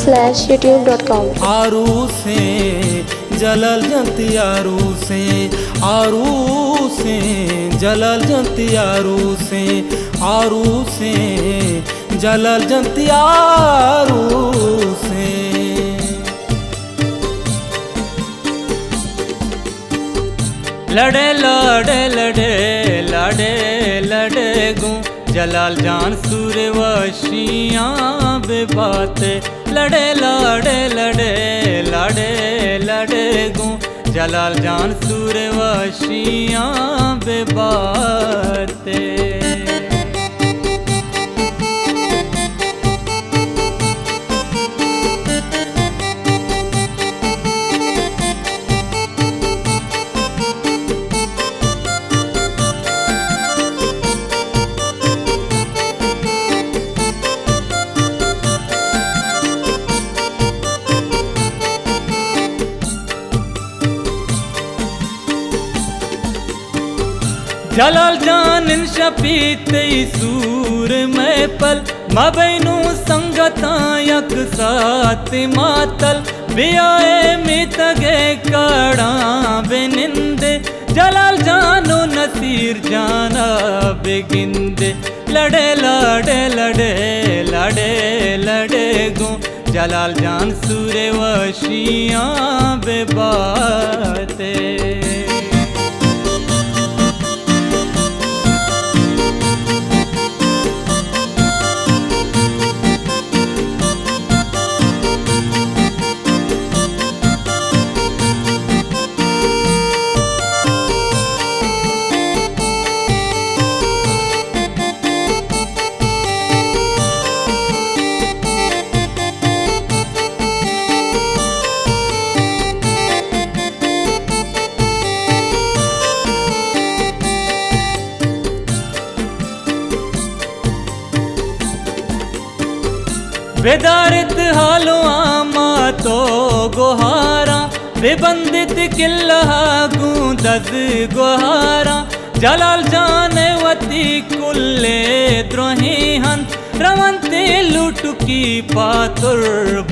www.youtube.com। आरू से जलल जंती आरू से जलल जंती आरू से जलल जंती आरू से। लड़े लड़े लड़े लड़े लड़े गूं जलाल जान सूर्यवशियाँ बेबाते। लड़े लड़े लड़े लड़े लड़े गूं जलाल जान सूर्यवशियाँ बेबाते। जलाल जान शपीत सूर में पल मबैनु संगता यक साथ मातल बियाए मितगे कड़ा बेनिंदे। जलाल जानो नसीर जाना बेगिंदे। लड़े लड़े लड़े लड़े लड़े गो जलाल जान सूर्यवशियाँ बेबाते। बेदारित हालो आमा तो गोहारा बेबंदित किल्ला गूंदज गोहारा। जलाल जाने वती कुल्ले द्रोही हंत रवंते लुटकी पातुर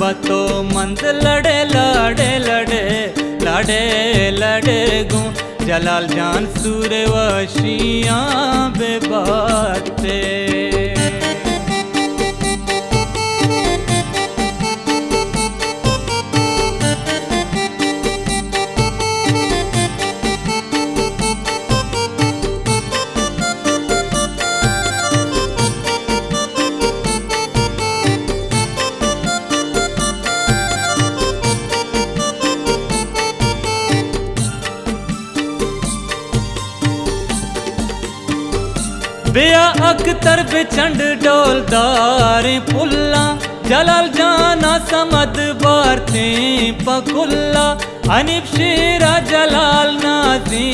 बतो मंद। लड़े लड़े लड़े लड़े लड़े गूं जलाल जान सूर्यवशियाँ बेबाते। बेया अख्तर बेचंड डोलदार पुल्ला जलाल जाना समद बारते पकुल्ला। अनिब शेरा जलाल नाजी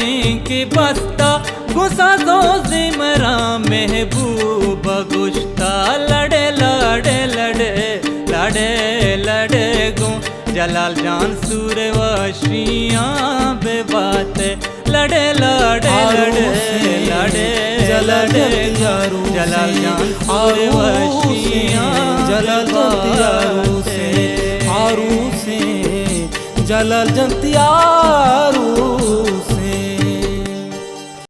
की बस्ता गुस्सा दो जिमरा महबूब गुश्ता। लड़े लड़े लड़े लड़े लड़े गूं जलाल जान सूर्यवशियाँ बेबाते। लड़े लड़े लड़े लड़े लड़े जलाल जान सूर्यवशियाँ जलल जंती आरू से जलल जंती आरू